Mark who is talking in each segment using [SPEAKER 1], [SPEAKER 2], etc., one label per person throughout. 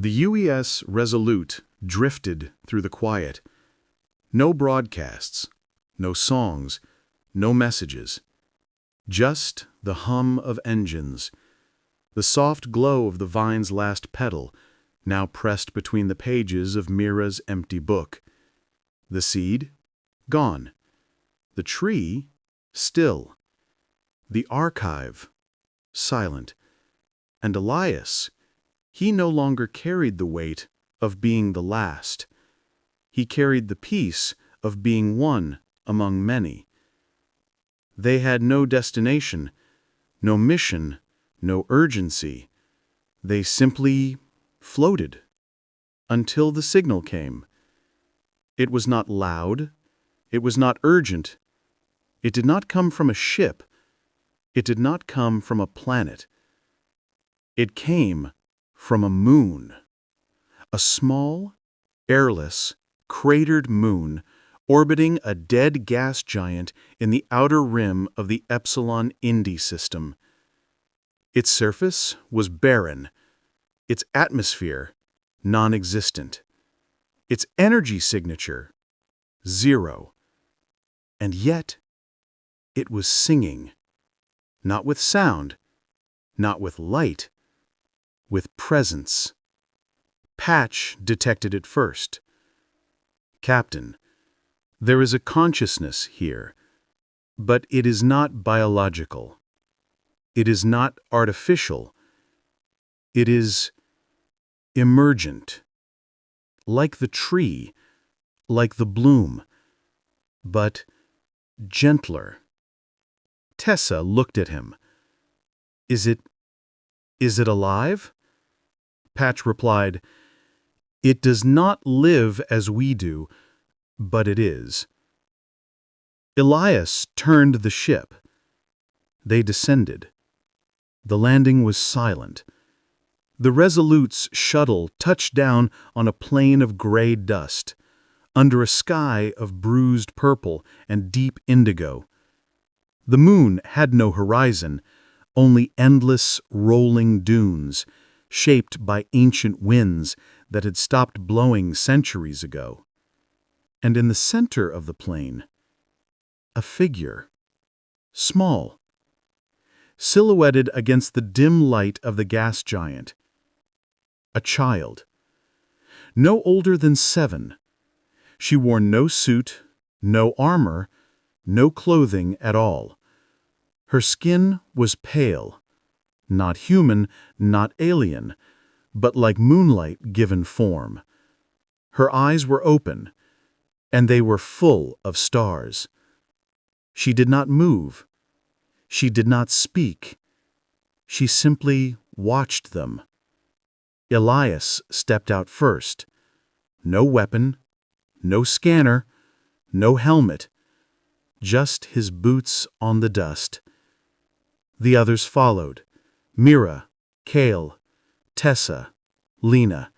[SPEAKER 1] The UES Resolute drifted through the quiet. No broadcasts, no songs, no messages. Just the hum of engines, the soft glow of the vine's last petal, now pressed between the pages of Mira's empty book. The seed? Gone. The tree? Still. The archive? Silent. And Elias? He no longer carried the weight of being the last. He carried the peace of being one among many. They had no destination, no mission, no urgency. They simply floated until the signal came. It was not loud. It was not urgent. It did not come from a ship. It did not come from a planet. It came from a moon. A small, airless, cratered moon orbiting a dead gas giant in the outer rim of the Epsilon Indi system. Its surface was barren, its atmosphere non-existent, its energy signature zero. And yet, it was singing, not with sound, not with light, with presence. Patch detected it first. Captain, there is a consciousness here, but it is not biological. It is not artificial. It is emergent, like the tree, like the bloom, but gentler. Tessa looked at him. Is it alive? Patch replied, "It does not live as we do, but it is." Elias turned the ship. They descended. The landing was silent. The Resolute's shuttle touched down on a plain of gray dust, under a sky of bruised purple and deep indigo. The moon had no horizon, only endless rolling dunes, shaped by ancient winds that had stopped blowing centuries ago. And in the center of the plain, a figure, small, silhouetted against the dim light of the gas giant. A child. No older than 7. She wore no suit, no armor, no clothing at all. Her skin was pale, not human, not alien, but like moonlight given form. Her eyes were open, and they were full of stars. She did not move. She did not speak. She simply watched them. Elias stepped out first. No weapon, no scanner, no helmet, just his boots on the dust. The others followed. Mira, Kale, Tessa, Lena,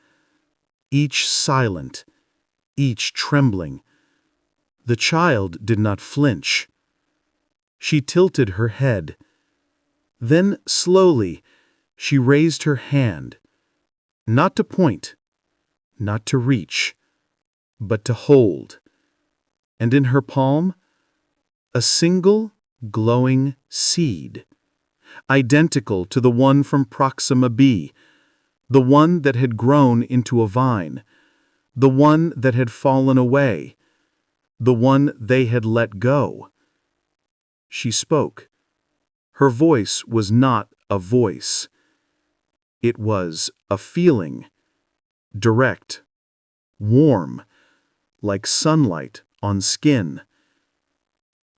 [SPEAKER 1] each silent, each trembling. The child did not flinch. She tilted her head. Then, slowly, she raised her hand, not to point, not to reach, but to hold. And in her palm, a single glowing seed, identical to the one from Proxima b, the one that had grown into a vine, the one that had fallen away, the one they had let go. She spoke. Her voice was not a voice. It was a feeling, direct, warm, like sunlight on skin.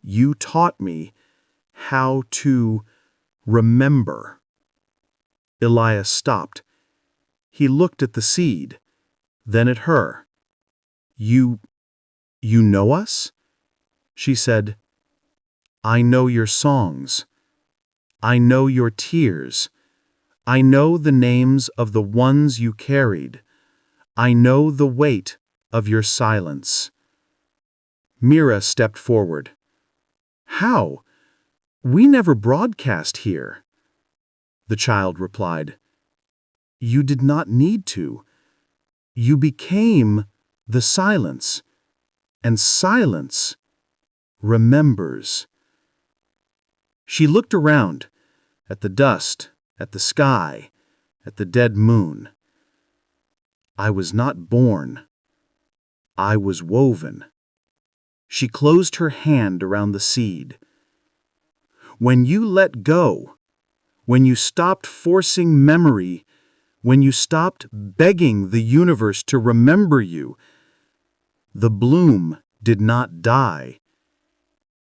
[SPEAKER 1] You taught me how to remember. Elias stopped. He looked at the seed, then at her. You know us? She said, I know your songs. I know your tears. I know the names of the ones you carried. I know the weight of your silence. Mira stepped forward. How? We never broadcast here. The child replied, You did not need to. You became the silence, and silence remembers. She looked around, at the dust, at the sky, at the dead moon. I was not born. I was woven. She closed her hand around the seed. When you let go, when you stopped forcing memory, when you stopped begging the universe to remember you, the bloom did not die.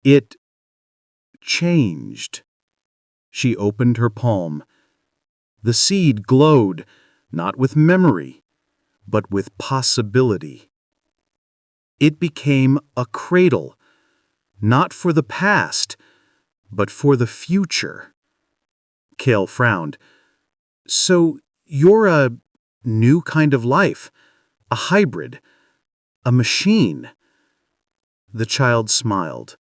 [SPEAKER 1] It changed. She opened her palm. The seed glowed, not with memory, but with possibility. It became a cradle, not for the past, but for the future. Cale frowned. So you're a new kind of life, a hybrid, a machine. The child smiled,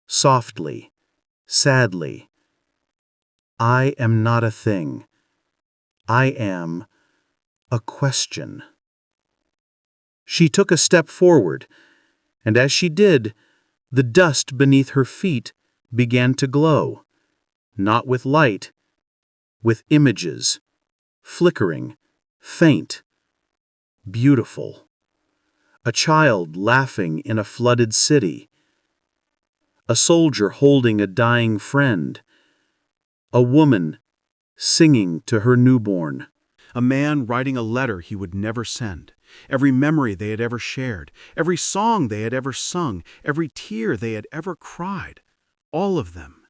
[SPEAKER 1] softly, sadly. I am not a thing. I am a question. She took a step forward, and as she did, the dust beneath her feet began to glow, not with light, with images, flickering, faint, beautiful. A child laughing in a flooded city. A soldier holding a dying friend. A woman singing to her newborn. A man writing a letter he would never send. Every memory they had ever shared, every song they had ever sung, every tear they had ever cried. All of them.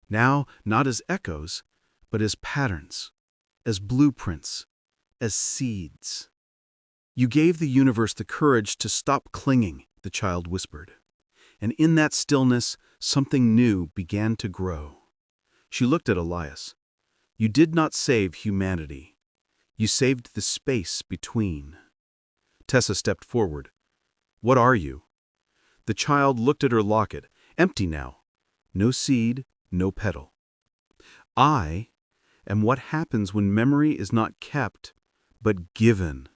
[SPEAKER 1] Now, not as echoes, but as patterns, as blueprints, as seeds. You gave the universe the courage to stop clinging, the child whispered. And in that stillness, something new began to grow. She looked at Elias. You did not save humanity. You saved the space between. Tessa stepped forward. What are you? The child looked at her locket, empty now. No seed, no petal. I am what happens when memory is not kept, but given.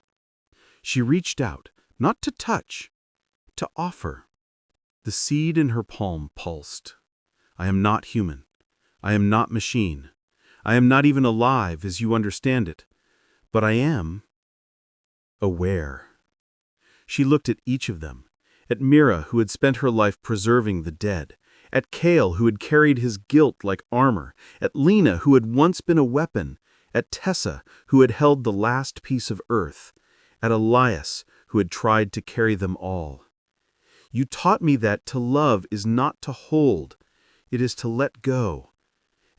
[SPEAKER 1] She reached out, not to touch, to offer. The seed in her palm pulsed. I am not human. I am not machine. I am not even alive as you understand it. But I am aware. She looked at each of them, at Mira, who had spent her life preserving the dead, at Cale, who had carried his guilt like armor, at Lena, who had once been a weapon, at Tessa, who had held the last piece of earth, at Elias, who had tried to carry them all. You taught me that to love is not to hold, it is to let go,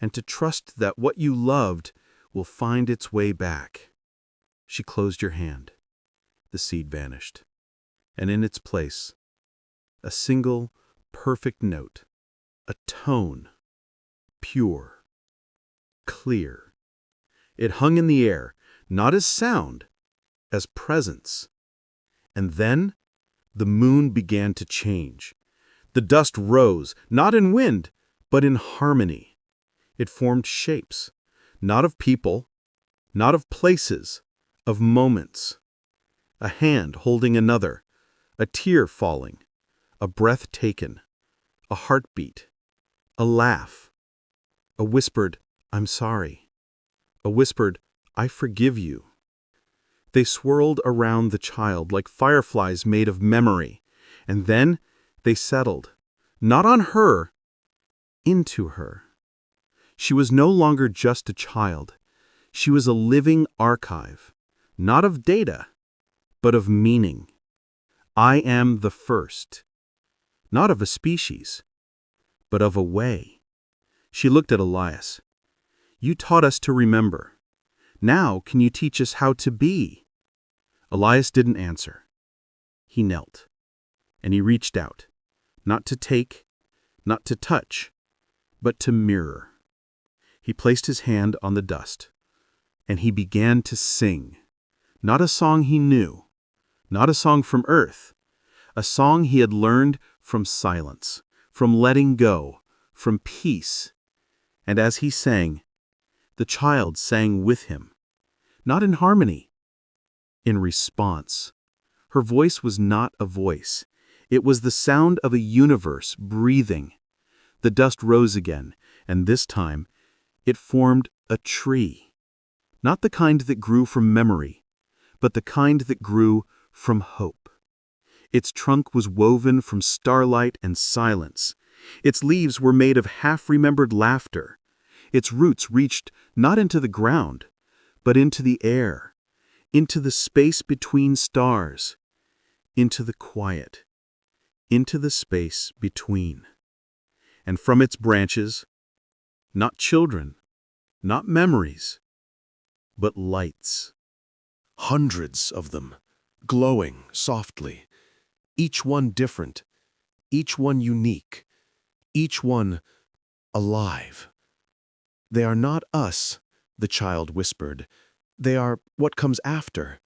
[SPEAKER 1] and to trust that what you loved will find its way back. She closed your hand. The seed vanished. And in its place, a single, perfect note, a tone, pure, clear. It hung in the air, not as sound, as presence. And then the moon began to change. The dust rose, not in wind, but in harmony. It formed shapes, not of people, not of places, of moments. A hand holding another, a tear falling, a breath taken, a heartbeat, a laugh, a whispered, I'm sorry, a whispered, I forgive you. They swirled around the child like fireflies made of memory, and then they settled, not on her, into her. She was no longer just a child. She was a living archive, not of data, but of meaning. I am the first, not of a species, but of a way. She looked at Elias. You taught us to remember. Now can you teach us how to be? Elias didn't answer. He knelt, and he reached out, not to take, not to touch, but to mirror. He placed his hand on the dust, and he began to sing, not a song he knew, not a song from earth, a song he had learned from silence, from letting go, from peace. And as he sang, the child sang with him, not in harmony, in response. Her voice was not a voice. It was the sound of a universe breathing. The dust rose again, and this time it formed a tree. Not the kind that grew from memory, but the kind that grew from hope. Its trunk was woven from starlight and silence. Its leaves were made of half-remembered laughter. Its roots reached not into the ground, but into the air, into the space between stars, into the quiet, into the space between. And from its branches, not children, not memories, but lights.
[SPEAKER 2] Hundreds of them, glowing softly, each one different, each one unique, each one alive. "They are not us," the child whispered. "They are what comes after."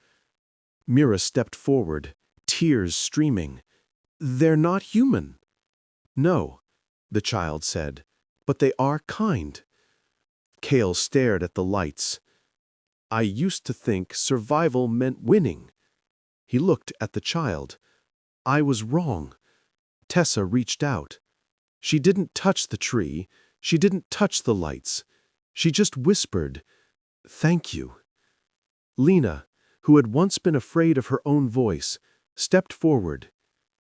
[SPEAKER 2] Mira stepped forward, tears streaming. "They're not human." "No," the child said, "but they are kind." Kale stared at the lights. "I used to think survival meant winning." He looked at the child. "I was wrong." Tessa reached out. She didn't touch the tree. She didn't touch the lights. She just whispered, "Thank you." Lena, who had once been afraid of her own voice, stepped forward.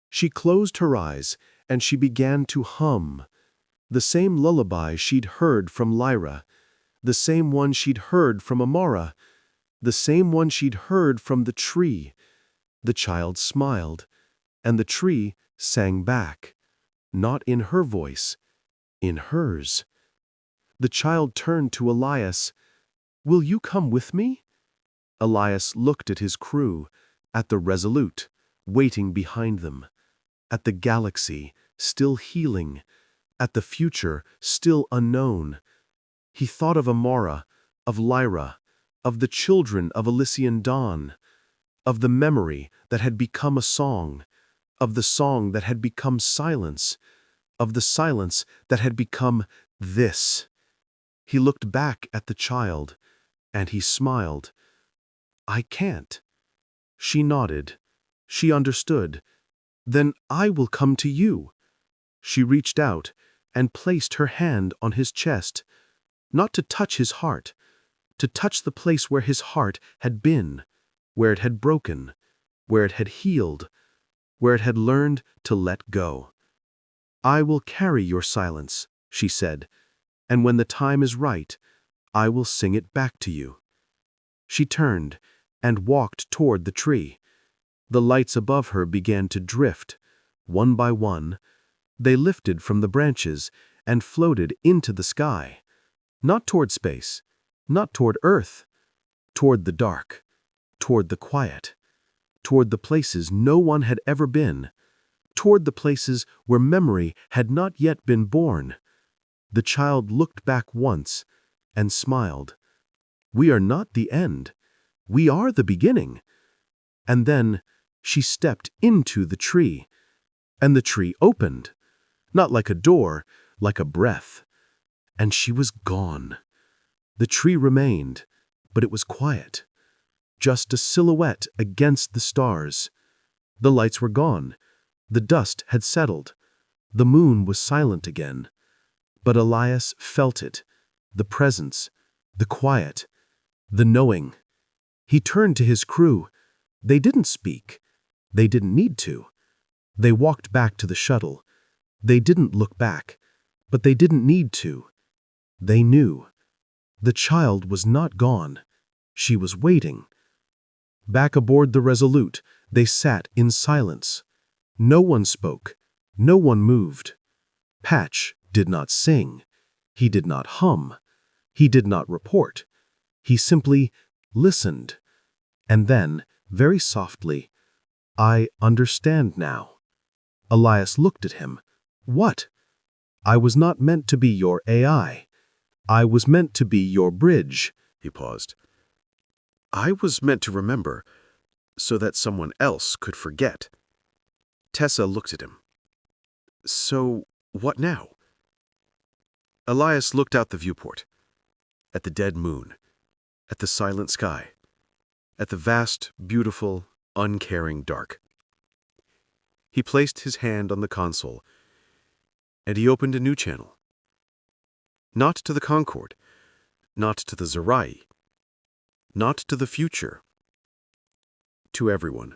[SPEAKER 2] She closed her eyes and she began to hum. The same lullaby she'd heard from Lyra, the same one she'd heard from Amara, the same one she'd heard from the tree. The child smiled, and the tree sang back, not in her voice, in hers. The child turned to Elias. "Will you come with me?" Elias looked at his crew, at the Resolute, waiting behind them, at the galaxy, still healing, at the future, still unknown. He thought of Amara, of Lyra, of the children of Elysian dawn, of the memory that had become a song, of the song that had become silence, of the silence that had become this. He looked back at the child, and he smiled. "I can't." She nodded. She understood. "Then I will come to you." She reached out and placed her hand on his chest, not to touch his heart, to touch the place where his heart had been, where it had broken, where it had healed, where it had learned to let go. "I will carry your silence," she said, "and when the time is right, I will sing it back to you." She turned and walked toward the tree. The lights above her began to drift, one by one. They lifted from the branches and floated into the sky, not toward space, not toward Earth, toward the dark, toward the quiet, toward the places no one had ever been, toward the places where memory had not yet been born. The child looked back once and smiled. "We are not the end. We are the beginning." And then she stepped into the tree, and the tree opened, not like a door, like a breath. And she was gone. The tree remained, but it was quiet, just a silhouette against the stars. The lights were gone. The dust had settled. The moon was silent again. But Elias felt it, the presence, the quiet, the knowing. He turned to his crew. They didn't speak. They didn't need to. They walked back to the shuttle. They didn't look back, but they didn't need to. They knew. The child was not gone. She was waiting. Back aboard the Resolute, they sat in silence. No one spoke. No one moved. Patch did not sing. He did not hum. He did not report. He simply listened. And then, very softly, "I understand now." Elias looked at him. "What?" "I was not meant to be your AI. I was meant to be your bridge." He paused. "I was meant to remember, so that someone else could forget." Tessa looked at him. "So, what now?" Elias looked out the viewport, at the dead moon, at the silent sky. at the vast, beautiful, uncaring dark. He placed his hand on the console, and he opened a new channel. Not to the Concord, not to the Zerai, not to the future. To everyone.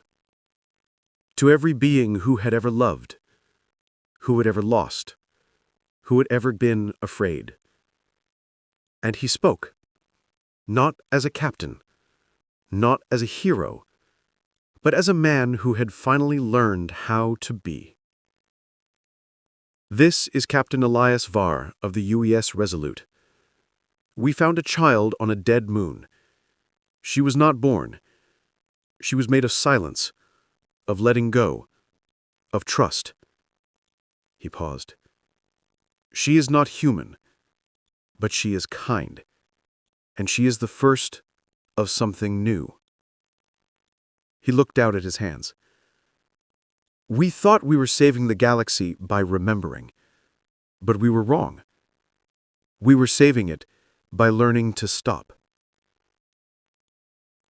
[SPEAKER 2] To every being who had ever loved, who had ever lost, who had ever been afraid. And he spoke, not as a captain, not as a hero, but as a man who had finally learned how to be. This is Captain Elias Varr of the UES Resolute. We found a child on a dead moon. She was not born. She was made of silence, of letting go, of trust. He paused. She is not human, but she is kind, and she is the first of something new. He looked out at his hands. We thought we were saving the galaxy by remembering, but we were wrong. We were saving it by learning to stop.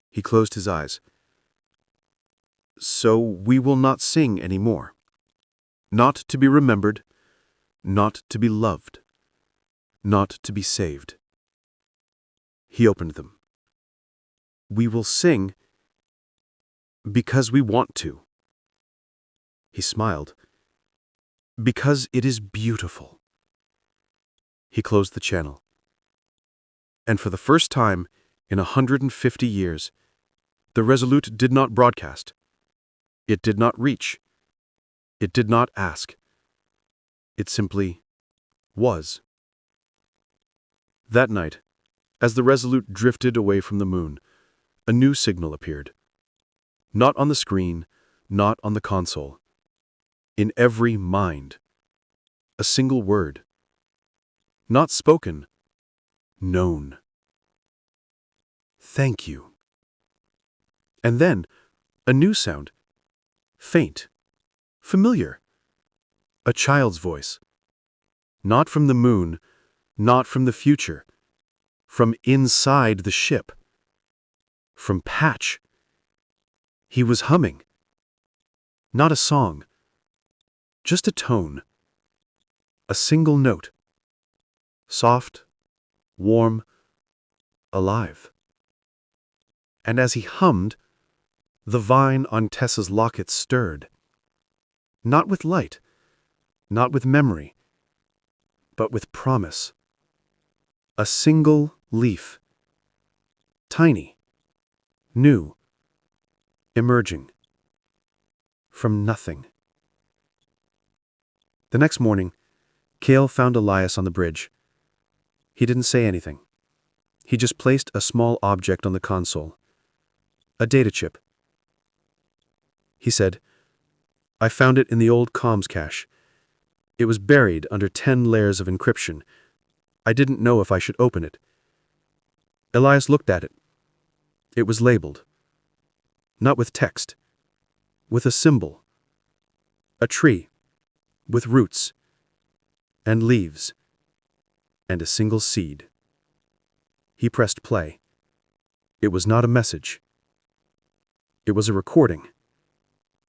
[SPEAKER 2] He closed his eyes. So we will not sing anymore. Not to be remembered, not to be loved, not to be saved. He opened them. We will sing because we want to. He smiled. Because it is beautiful. He closed the channel. And for the first time in 150 years, the Resolute did not broadcast. It did not reach. It did not ask. It simply was. That night, as the Resolute drifted away from the moon, a new signal appeared. Not on the screen, not on the console. In every mind. A single word. Not spoken, known. Thank you. And then, a new sound. Faint. Familiar. A child's voice. Not from the moon, not from the future. From inside the ship. From Patch. He was humming. Not a song. Just a tone. A single note. Soft, warm, alive. And as he hummed, the vine on Tessa's locket stirred. Not with light, not with memory, but with promise. A single leaf. Tiny, new, emerging. From nothing. The next morning, Cale found Elias on the bridge. He didn't say anything. He just placed a small object on the console. A data chip. He said, I found it in the old comms cache. It was buried under 10 layers of encryption. I didn't know if I should open it. Elias looked at it. It was labeled. Not with text. With a symbol. A tree. With roots. And leaves. And a single seed. He pressed play. It was not a message. It was a recording.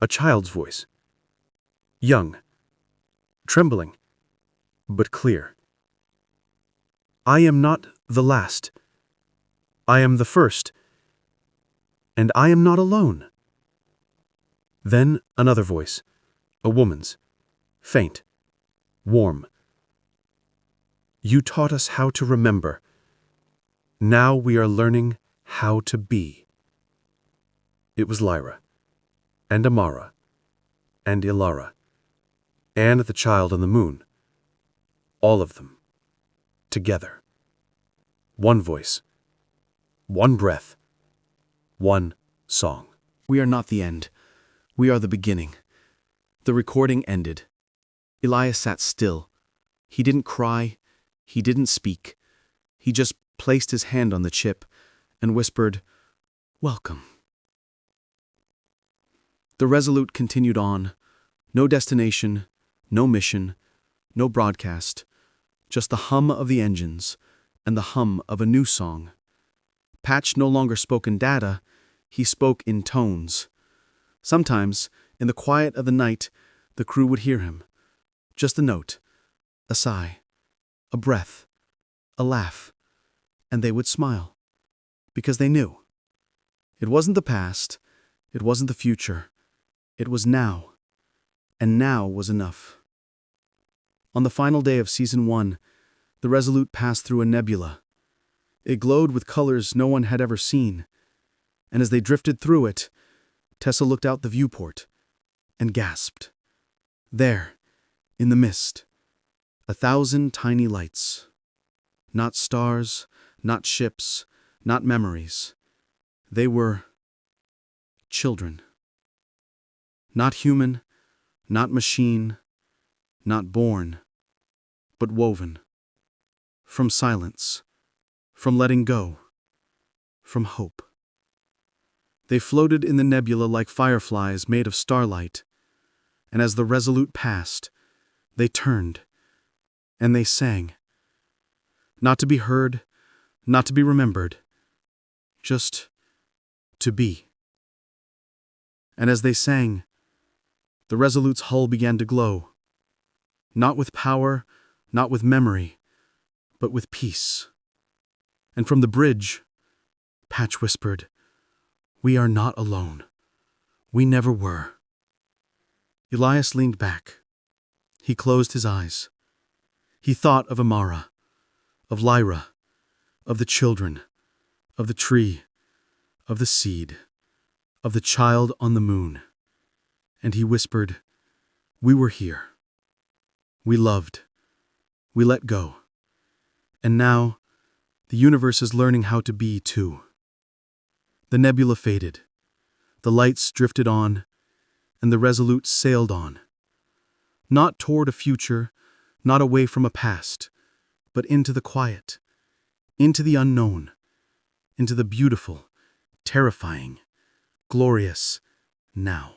[SPEAKER 2] A child's voice. Young. Trembling. But clear. I am not the last. I am the first. And I am not alone. Then another voice. A woman's. Faint. Warm. You taught us how to remember. Now we are learning how to be. It was Lyra, and Amara, and Ilara, and the child on the moon. All of them. Together. One voice. One breath. One song. We are not the end. We are the beginning. The recording ended. Elias sat still. He didn't cry. He didn't speak. He just placed his hand on the chip and whispered, Welcome. The Resolute continued on. No destination, no mission, no broadcast. Just the hum of the engines and the hum of a new song. Patch no longer spoke in data.
[SPEAKER 3] He spoke in tones. Sometimes, in the quiet of the night, the crew would hear him. Just a note, a sigh, a breath, a laugh, and they would smile. Because they knew. It wasn't the past, it wasn't the future, it was now. And now was enough. On the final day of Season 1, the Resolute passed through a nebula. It glowed with colors no one had ever seen. And as they drifted through it, Tessa looked out the viewport and gasped. There, in the mist, 1,000 tiny lights. Not stars, not ships, not memories. They were children. Not human, not machine, not born, but woven. From silence, from letting go, from hope. They floated in the nebula like fireflies made of starlight, and as the Resolute passed, they turned, and they sang. Not to be heard, not to be remembered, just to be. And as they sang, the Resolute's hull began to glow, not with power, not with memory, but with peace. And from the bridge, Patch whispered, "We are not alone. We never were." Elias leaned back. He closed his eyes. He thought of Amara, of Lyra, of the children, of the tree, of the seed, of the child on the moon. And he whispered, "We were here. We loved. We let go. And now, the universe is learning how to be too." The nebula faded. The lights drifted on, and the Resolute sailed on. Not toward a future, not away from a past, but into the quiet, into the unknown, into the beautiful, terrifying, glorious now.